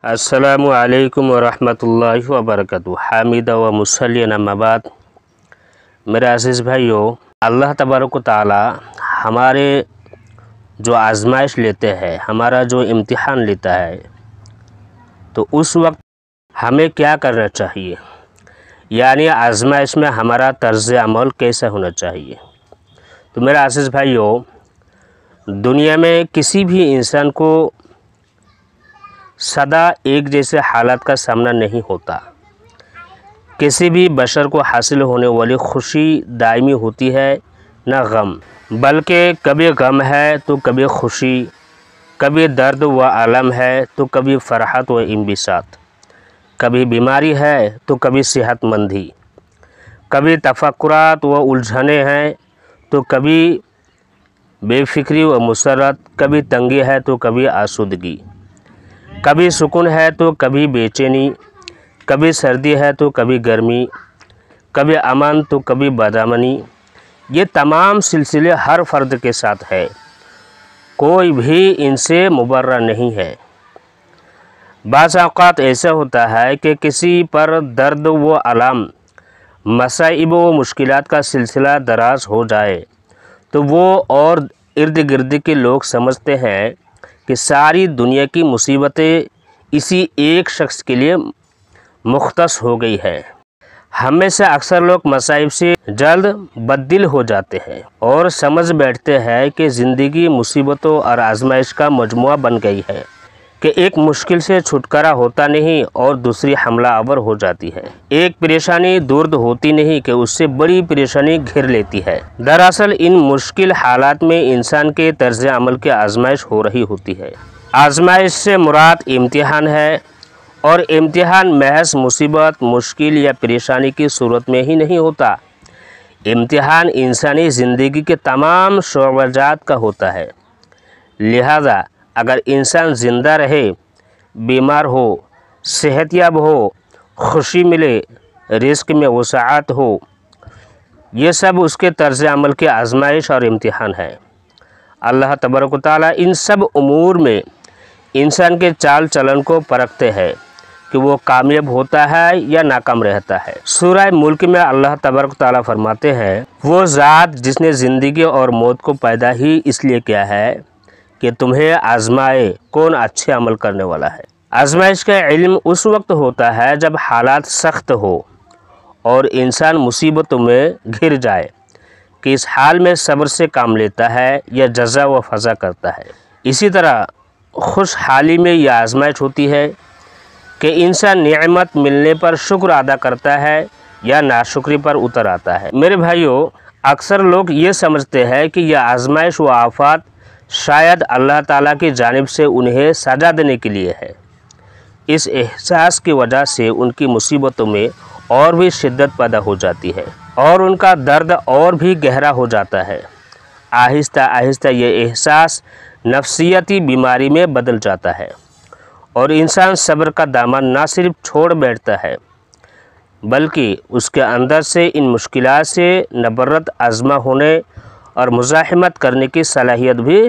السلام علیکم ورحمۃ اللہ وبرکاتہ۔ حامد و مسلین اما بعد، میرے عزیز بھائیو، اللہ تبارک و تعالی ہمارے جو آزمائش لیتے ہیں، ہمارا جو امتحان لیتا ہے، تو اس وقت ہمیں کیا کرنا چاہیے، یعنی آزمائش میں ہمارا طرز عمل کیسا ہونا چاہیے۔ تو میرے عزیز بھائیو، دنیا میں کسی بھی انسان کو سدا ایک جیسے حالات کا سامنا نہیں ہوتا۔ کسی بھی بشر کو حاصل ہونے والی خوشی دائمی ہوتی ہے، نہ غم، بلکہ کبھی غم ہے تو کبھی خوشی، کبھی درد و الم ہے تو کبھی فرحت و انبساط، کبھی بیماری ہے تو کبھی صحت مندی، کبھی تفکرات و الجھنیں ہیں تو کبھی بے فکری و مسرت، کبھی تنگی ہے تو کبھی آسودگی، کبھی سکون ہے تو کبھی بے چینی، کبھی سردی ہے تو کبھی گرمی، کبھی امن تو کبھی بدامنی۔ یہ تمام سلسلے ہر فرد کے ساتھ ہے، کوئی بھی ان سے مبرہ نہیں ہے۔ بعض اوقات ایسا ہوتا ہے کہ کسی پر درد و الم، مصائب و مشکلات کا سلسلہ دراز ہو جائے تو وہ اور ارد گرد کے لوگ سمجھتے ہیں کہ ساری دنیا کی مصیبتیں اسی ایک شخص کے لیے مختص ہو گئی ہے۔ ہم میں سے اکثر لوگ مصائب سے جلد بددل ہو جاتے ہیں اور سمجھ بیٹھتے ہیں کہ زندگی مصیبتوں اور آزمائش کا مجموعہ بن گئی ہے کہ ایک مشکل سے چھٹکارا ہوتا نہیں اور دوسری حملہ آور ہو جاتی ہے، ایک پریشانی دور ہوتی نہیں کہ اس سے بڑی پریشانی گھیر لیتی ہے۔ دراصل ان مشکل حالات میں انسان کے طرز عمل کی آزمائش ہو رہی ہوتی ہے۔ آزمائش سے مراد امتحان ہے، اور امتحان محض مصیبت، مشکل یا پریشانی کی صورت میں ہی نہیں ہوتا۔ امتحان انسانی زندگی کے تمام شعبہ جات کا ہوتا ہے۔ لہذا اگر انسان زندہ رہے، بیمار ہو، صحت یاب ہو، خوشی ملے، رزق میں وسعت ہو، یہ سب اس کے طرز عمل کی آزمائش اور امتحان ہے۔ اللہ تبارک و تعالیٰ ان سب امور میں انسان کے چال چلن کو پرکھتے ہیں کہ وہ کامیاب ہوتا ہے یا ناکام رہتا ہے۔ سورہ ملک میں اللہ تبارک و تعالیٰ فرماتے ہیں، وہ ذات جس نے زندگی اور موت کو پیدا ہی اس لیے کیا ہے کہ تمہیں آزمائے کون اچھے عمل کرنے والا ہے۔ آزمائش کا علم اس وقت ہوتا ہے جب حالات سخت ہو اور انسان مصیبتوں میں گھر جائے کہ اس حال میں صبر سے کام لیتا ہے یا جزا و فضا کرتا ہے۔ اسی طرح خوشحالی میں یہ آزمائش ہوتی ہے کہ انسان نعمت ملنے پر شکر ادا کرتا ہے یا ناشکری پر اتر آتا ہے۔ میرے بھائیو، اکثر لوگ یہ سمجھتے ہیں کہ یہ آزمائش و آفات شاید اللہ تعالیٰ کی جانب سے انہیں سزا دینے کے لیے ہے۔ اس احساس کی وجہ سے ان کی مصیبتوں میں اور بھی شدت پیدا ہو جاتی ہے اور ان کا درد اور بھی گہرا ہو جاتا ہے۔ آہستہ آہستہ یہ احساس نفسیاتی بیماری میں بدل جاتا ہے اور انسان صبر کا دامن نہ صرف چھوڑ بیٹھتا ہے بلکہ اس کے اندر سے ان مشکلات سے نبرد آزما ہونے اور مزاحمت کرنے کی صلاحیت بھی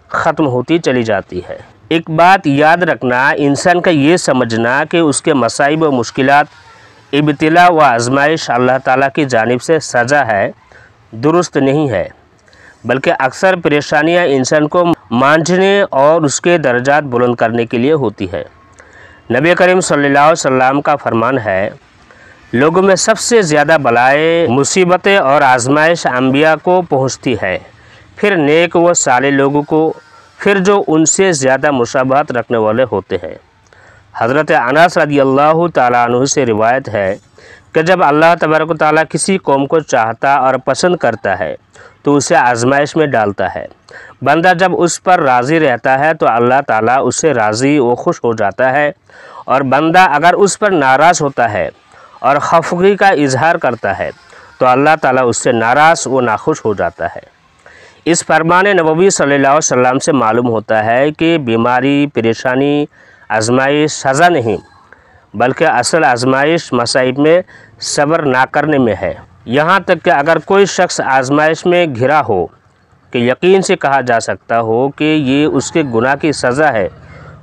ختم ہوتی چلی جاتی ہے۔ ایک بات یاد رکھنا، انسان کا یہ سمجھنا کہ اس کے مصائب و مشکلات ابتلا و آزمائش اللہ تعالیٰ کی جانب سے سزا ہے، درست نہیں ہے، بلکہ اکثر پریشانیاں انسان کو مانجھنے اور اس کے درجات بلند کرنے کے لیے ہوتی ہے۔ نبی کریم صلی اللہ علیہ وسلم کا فرمان ہے، لوگوں میں سب سے زیادہ بلائیں، مصیبتیں اور آزمائش انبیاء کو پہنچتی ہے، پھر نیک و صالح لوگوں کو، پھر جو ان سے زیادہ مشابہت رکھنے والے ہوتے ہیں۔ حضرت انس رضی اللہ تعالیٰ عنہ سے روایت ہے کہ جب اللہ تبارک و تعالیٰ کسی قوم کو چاہتا اور پسند کرتا ہے تو اسے آزمائش میں ڈالتا ہے۔ بندہ جب اس پر راضی رہتا ہے تو اللہ تعالیٰ اس سے راضی و خوش ہو جاتا ہے، اور بندہ اگر اس پر ناراض ہوتا ہے اور خفگی کا اظہار کرتا ہے تو اللہ تعالیٰ اس سے ناراض و ناخوش ہو جاتا ہے۔ اس فرمان نبوی صلی اللہ علیہ وسلم سے معلوم ہوتا ہے کہ بیماری، پریشانی، آزمائش سزا نہیں، بلکہ اصل آزمائش مصائب میں صبر نہ کرنے میں ہے۔ یہاں تک کہ اگر کوئی شخص آزمائش میں گھرا ہو کہ یقین سے کہا جا سکتا ہو کہ یہ اس کے گناہ کی سزا ہے،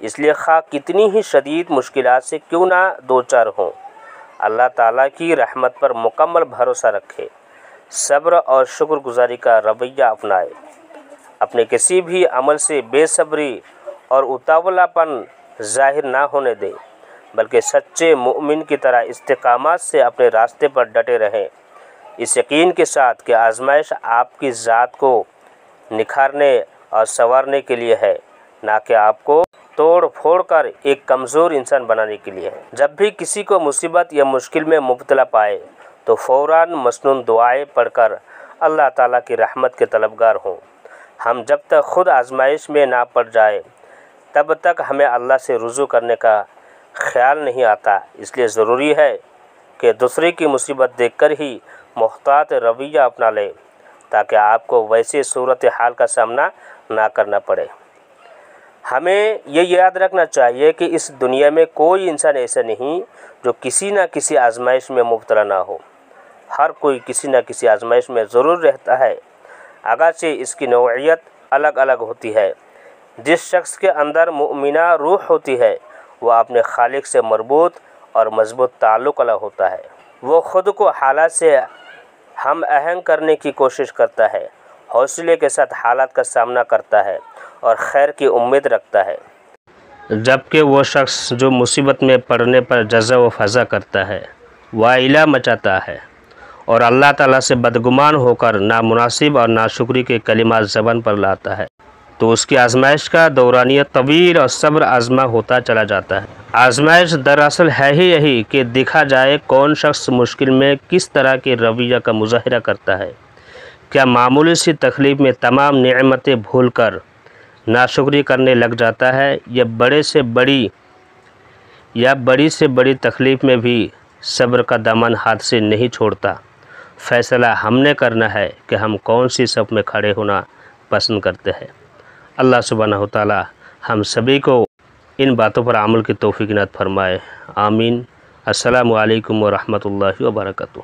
اس لیے خواہ کتنی ہی شدید مشکلات سے کیوں نہ دوچار ہوں، اللہ تعالیٰ کی رحمت پر مکمل بھروسہ رکھے، صبر اور شکر گزاری کا رویہ اپنائے، اپنے کسی بھی عمل سے بے صبری اور اتاولا پن ظاہر نہ ہونے دے، بلکہ سچے مومن کی طرح استقامت سے اپنے راستے پر ڈٹے رہیں، اس یقین کے ساتھ کہ آزمائش آپ کی ذات کو نکھارنے اور سنوارنے کے لیے ہے، نہ کہ آپ کو توڑ پھوڑ کر ایک کمزور انسان بنانے کے لیے ہے۔ جب بھی کسی کو مصیبت یا مشکل میں مبتلا پائے تو فوراً مسنون دعائیں پڑھ کر اللہ تعالیٰ کی رحمت کے طلبگار ہوں۔ ہم جب تک خود آزمائش میں نہ پڑ جائے تب تک ہمیں اللہ سے رجوع کرنے کا خیال نہیں آتا، اس لیے ضروری ہے کہ دوسرے کی مصیبت دیکھ کر ہی محتاط رویہ اپنا لے تاکہ آپ کو ویسے صورتحال کا سامنا نہ کرنا پڑے۔ ہمیں یہ یاد رکھنا چاہیے کہ اس دنیا میں کوئی انسان ایسا نہیں جو کسی نہ کسی آزمائش میں مبتلا نہ ہو، ہر کوئی کسی نہ کسی آزمائش میں ضرور رہتا ہے، اگرچہ اس کی نوعیت الگ الگ ہوتی ہے۔ جس شخص کے اندر مؤمنہ روح ہوتی ہے وہ اپنے خالق سے مربوط اور مضبوط تعلق والا ہوتا ہے، وہ خود کو حالات سے ہم آہنگ کرنے کی کوشش کرتا ہے، حوصلے کے ساتھ حالات کا سامنا کرتا ہے اور خیر کی امید رکھتا ہے، جبکہ وہ شخص جو مصیبت میں پڑنے پر جزع و فضع کرتا ہے، وائلہ مچاتا ہے اور اللہ تعالیٰ سے بدگمان ہو کر نامناسب اور ناشکری کے کلمات زبان پر لاتا ہے، تو اس کی آزمائش کا دورانیہ طویل اور صبر آزما ہوتا چلا جاتا ہے۔ آزمائش دراصل ہے ہی یہی کہ دیکھا جائے کون شخص مشکل میں کس طرح کے رویہ کا مظاہرہ کرتا ہے، کیا معمولی سی تکلیف میں تمام نعمتیں بھول کر ناشکری کرنے لگ جاتا ہے یا بڑی سے بڑی تکلیف میں بھی صبر کا دامن ہاتھ سے نہیں چھوڑتا۔ فیصلہ ہم نے کرنا ہے کہ ہم کون سی صف میں کھڑے ہونا پسند کرتے ہیں۔ اللہ سبحانہ و تعالی ہم سبھی کو ان باتوں پر عمل کی توفیق عنایت فرمائے، آمین۔ السلام علیکم ورحمۃ اللہ وبرکاتہ۔